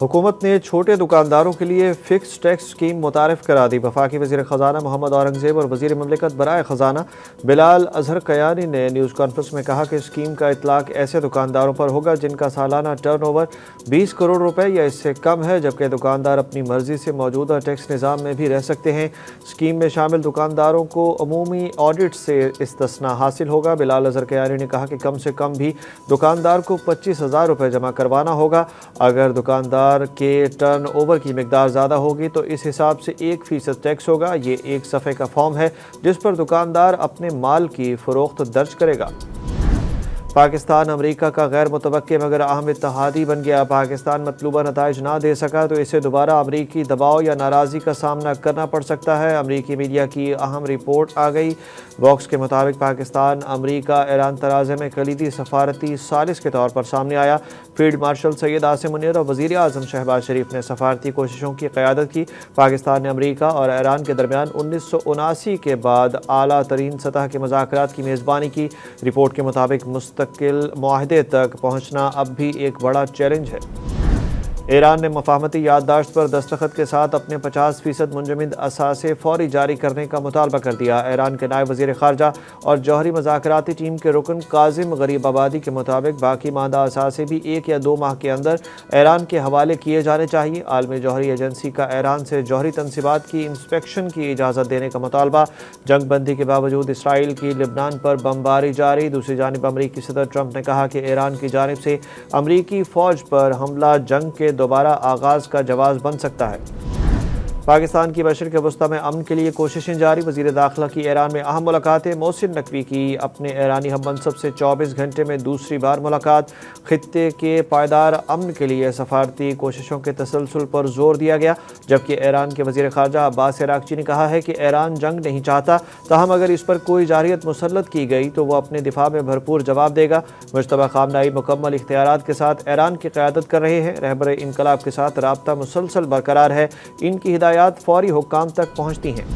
हुकूमत ने छोटे दुकानदारों के लिए फिक्स टैक्स स्कीम मुतारिफ करा दी। वफाकी वज़ीर ख़जाना मोहम्मद औरंगज़ेब और वज़ीर ममलिकत बराए ख़जाना बिलाल अज़हर कयानी ने न्यूज़ कॉन्फ्रेंस में कहा कि स्कीम का इतलाक़ ऐसे दुकानदारों पर होगा जिनका सालाना टर्नओवर 20 करोड़ रुपए या इससे कम है, जबकि दुकानदार अपनी मर्ज़ी से मौजूदा टैक्स निज़ाम में भी रह सकते हैं। स्कीम में शामिल दुकानदारों को अमूमी ऑडिट से इस्तिस्ना हासिल होगा। बिलाल अज़हर कयानी ने कहा कि कम से कम भी दुकानदार को 25,000 रुपये जमा करवाना होगा। अगर दुकानदार के टर्न ओवर की मिकदार ज़्यादा होगी तो इस हिसाब से 1% टैक्स होगा। ये एक सफ़े का फॉर्म है जिस पर दुकानदार अपने माल की फ़रोख्त दर्ज करेगा। पाकिस्तान अमरीका का गैर मुतवक्के मगर अहम इत्तेहादी बन गया। पाकिस्तान मतलूबा नताइज ना दे सका तो इसे दोबारा अमरीकी दबाव या नाराज़गी का सामना करना पड़ सकता है। अमरीकी मीडिया की अहम रिपोर्ट आ गई। वॉक्स के मुताबिक पाकिस्तान अमरीका ईरान तनाज़े में कलीदी सफारती सालिस के तौर पर सामने आया। फील्ड मार्शल सैयद आसिम मुनीर और वज़ीर आज़म शहबाज शरीफ ने सफारती कोशिशों की क़यादत की। पाकिस्तान ने अमरीका और ईरान के दरमियान 1979 के बाद आला तरीन सतह के मुज़ाकरात की मेज़बानी की। रिपोर्ट के मुताबिक मुस्तकिल मुआहदे तक पहुँचना अब भी एक बड़ा चैलेंज है। ईरान ने मफाहमती याददाश्त पर दस्तखत के साथ अपने 50% मुंजमद असासे फौरी जारी करने का मुतालबा कर दिया। ईरान के नायब वज़ीर ख़ारजा और जौहरी मज़ाकराती टीम के रुकन काजिम गरीब आबादी के मुताबिक बाकी मादा असासे भी 1 या 2 माह के अंदर ईरान के हवाले किए जाने चाहिए। आलमी जौहरी एजेंसी का ईरान से जौहरी तनसीबात की इंस्पेक्शन की इजाज़त देने का मुतालबा। जंग बंदी के बावजूद इसराइल की लिबनान पर बमबारी जारी। दूसरी जानिब अमरीकी सदर ट्रंप ने कहा कि ईरान की जानिब से अमरीकी फ़ौज पर हमला जंग के दोबारा आगाज़ का जवाब बन सकता है। पाकिस्तान की मशरिक़ वस्ता में अमन के लिए कोशिशें जारी। वज़ीर दाखिला की ईरान में अहम मुलाकातें। मोहसिन नकवी की अपने ईरानी हम मनसब से 24 घंटे में दूसरी बार मुलाकात। खित्ते के पायदार अमन के लिए सफारती कोशिशों के तसलसल पर जोर दिया गया, जबकि ईरान के वज़ीर ख़ारजा अब्बास अराग़ची ने कहा है कि ईरान जंग नहीं चाहता, ताहम अगर इस पर कोई जारियत मुसल्लत की गई तो वह अपने दिफा में भरपूर जवाब देगा। मुश्तबा ख़ामनेई मुकम्मल इख्तियारात के साथ ईरान की क़यादत कर रहे हैं। रहबर इनकलाब के साथ राब्ता मुसलसल बरकरार है। इनकी हिदायत फौरी हुक्काम तक पहुंचती हैं।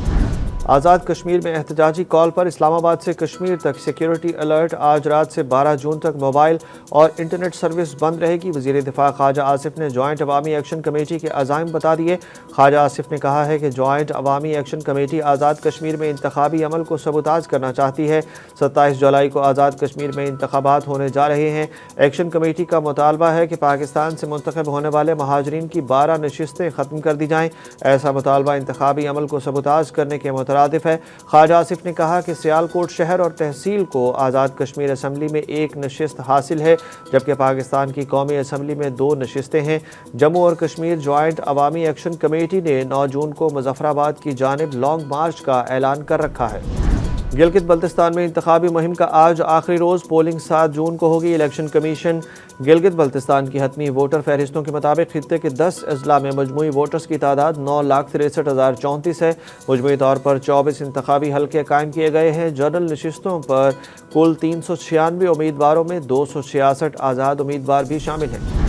आज़ाद कश्मीर में एहतजाजी कॉल पर इस्लामाबाद से कश्मीर तक सिक्योरिटी अलर्ट। आज रात से 12 जून तक मोबाइल और इंटरनेट सर्विस बंद रहेगी। वज़ीर दिफा ख्वाजा आसिफ ने जॉइंट अवामी एक्शन कमेटी के अज़ाइम बता दिए। ख्वाजा आसिफ ने कहा है कि जॉइंट अवामी एक्शन कमेटी आज़ाद कश्मीर में इंतखाबी अमल को सबूताज करना चाहती है। 27 जुलाई को आज़ाद कश्मीर में इंतखाबात होने जा रहे हैं। एक्शन कमेटी का मुतालबा है कि पाकिस्तान से मुंतखब होने वाले महाजरीन की 12 नशिस्तें ख़त्म कर दी जाएँ। ऐसा मुतालबा इंतखाबी अमल को सबूताज करने के मुतरादिफ है। ख्वाजा आसिफ ने कहा कि सियालकोट शहर और तहसील को आज़ाद कश्मीर असम्बली में 1 नशिस्त हासिल है, जबकि पाकिस्तान की कौमी असम्बली में 2 नशिस्तें हैं। जम्मू और कश्मीर जॉइंट अवामी एक्शन कमेटी ने 9 जून को मुज़फ़्फ़राबाद की जानिब लॉन्ग मार्च का ऐलान कर रखा है। गिलगित बल्तिस्तान में इंतखाबी मुहिम का आज आखिरी रोज़। पोलिंग 7 जून को होगी। इलेक्शन कमीशन गिलगित बल्तिस्तान की हतमी वोटर फहरिस्तों के मुताबिक खित्ते के 10 अजला में मजमूई वोटर्स की तादाद 9,63,034 है। मजमूई तौर पर 24 इंतखाबी हल्के कायम किए गए हैं। जनरल नशिस्तों पर कुल 396 उम्मीदवारों में 266 आज़ाद उम्मीदवार भी शामिल हैं।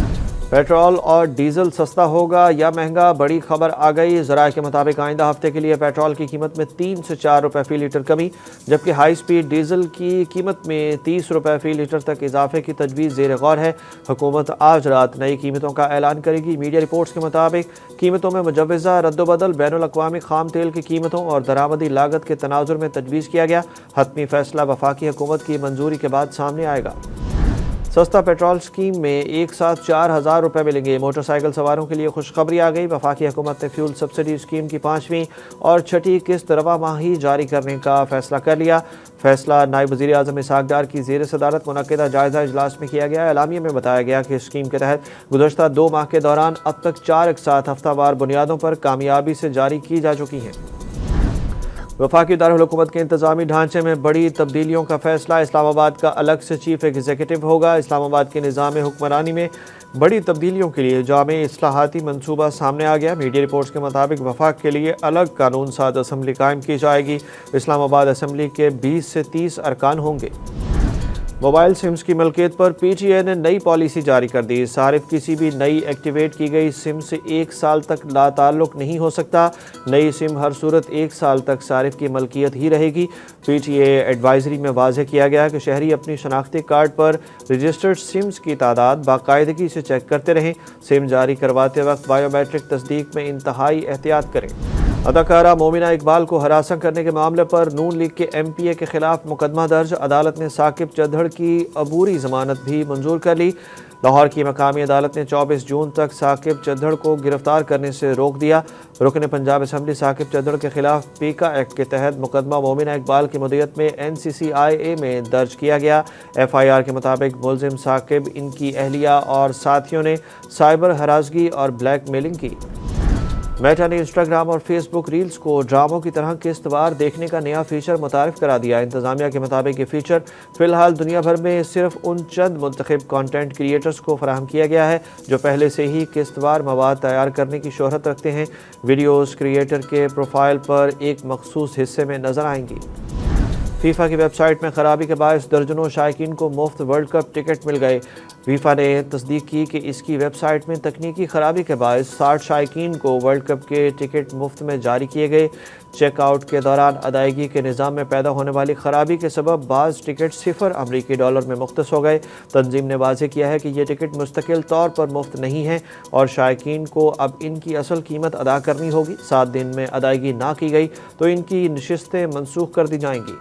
पेट्रोल और डीजल सस्ता होगा या महंगा, बड़ी खबर आ गई। ज़राए के मुताबिक आइंदा हफ्ते के लिए पेट्रोल की कीमत में 3 से 4 रुपये फ़ी लीटर कमी, जबकि हाई स्पीड डीजल की कीमत में 30 रुपये फ़ी लीटर तक इजाफे की तजवीज़ ज़ेर गौर है। हुकूमत आज रात नई कीमतों का ऐलान करेगी। मीडिया रिपोर्ट्स के मुताबिक कीमतों में मुजव्वज़ा रद्दोबदल बैनुल-अक़वामी ख़ाम तेल की कीमतों और दरामदी लागत के तनाजुर में तजवीज़ किया गया। हतमी फ़ैसला वफाकी हुकूमत की मंजूरी के बाद सामने आएगा। सस्ता पेट्रोल स्कीम में एक साथ 4,000 रुपये मिलेंगे। मोटरसाइकिल सवारों के लिए खुशखबरी आ गई। वफाकी हुकूमत ने फ्यूल सब्सिडी स्कीम की 5वीं और 6ठी किस्त रवा माही जारी करने का फैसला कर लिया। फैसला नायब वज़ीर आज़म इसहाक़ डार की ज़ेर सदारत मुनक़िदा जायज़ा इजलास में किया गया। एलामिया में बताया गया कि स्कीम के तहत गुज़श्ता 2 माह के दौरान अब तक 4 एक साथ हफ्तावार बुनियादों पर कामयाबी से जारी की जा चुकी हैं। वफाकी दारुल हुकूमत के इंतज़ामी ढांचे में बड़ी तब्दीलियों का फैसला। इस्लामाबाद का अलग से चीफ एग्जीक्यूटिव होगा। इस्लामाबाद के निज़ाम हुक्मरानी में बड़ी तब्दीलियों के लिए जामे इस्लाहाती मंसूबा सामने आ गया। मीडिया रिपोर्ट्स के मुताबिक वफाक के लिए अलग कानून साज असम्बली कायम की जाएगी। इस्लामाबाद असम्बली के 20 से 30 अरकान होंगे। موبائل سمز کی ملکیت پر پی ٹی اے نے نئی پالیسی جاری کر دی۔ صارف کسی بھی نئی ایکٹیویٹ کی گئی سم سے 1 سال تک لا تعلق نہیں ہو سکتا۔ نئی سم ہر صورت 1 سال تک صارف کی ملکیت ہی رہے گی۔ پی ٹی اے ایڈوائزری میں واضح کیا گیا کہ شہری اپنی شناختی کارڈ پر رجسٹرڈ سمز کی تعداد باقاعدگی سے چیک کرتے رہیں۔ سم جاری کرواتے وقت بائیو میٹرک تصدیق میں انتہائی احتیاط کریں۔ اداکارہ مومنہ اقبال کو ہراساں کرنے کے معاملے پر نون لیگ کے ایم پی اے کے خلاف مقدمہ درج۔ عدالت نے ثاقب چدھڑ کی عبوری ضمانت بھی منظور کر لی۔ لاہور کی مقامی عدالت نے 24 جون تک ثاقب چدھڑ کو گرفتار کرنے سے روک دیا۔ رکن پنجاب اسمبلی ثاقب چدھڑ کے خلاف پیکا ایکٹ کے تحت مقدمہ مومنہ اقبال کی مدیریت میں NCCIA میں درج کیا گیا۔ FIR کے مطابق ملزم ثاقب، ان کی اہلیہ اور ساتھیوں نے سائبر ہراسگی اور بلیک میلنگ کی۔ میٹا نے انسٹاگرام اور فیس بک ریلز کو ڈراموں کی طرح قسط وار دیکھنے کا نیا فیچر متعارف کرا دیا۔ انتظامیہ کے مطابق یہ فیچر فی الحال دنیا بھر میں صرف ان چند منتخب کانٹینٹ کریئٹرز کو فراہم کیا گیا ہے جو پہلے سے ہی قسط وار مواد تیار کرنے کی شہرت رکھتے ہیں۔ ویڈیوز کریئٹر کے پروفائل پر ایک مخصوص حصے میں نظر آئیں گی۔ فیفا کی ویب سائٹ میں خرابی کے باعث درجنوں شائقین کو مفت ورلڈ کپ ٹکٹ مل گئے۔ فیفا نے تصدیق کی کہ اس کی ویب سائٹ میں تکنیکی خرابی کے باعث 60 شائقین کو ورلڈ کپ کے ٹکٹ مفت میں جاری کیے گئے۔ چیک آؤٹ کے دوران ادائیگی کے نظام میں پیدا ہونے والی خرابی کے سبب بعض ٹکٹ $0 میں مختص ہو گئے۔ تنظیم نے واضح کیا ہے کہ یہ ٹکٹ مستقل طور پر مفت نہیں ہیں اور شائقین کو اب ان کی اصل قیمت ادا کرنی ہوگی۔ 7 دن میں ادائیگی نہ کی گئی تو ان کی نشستیں منسوخ کر دی جائیں گی۔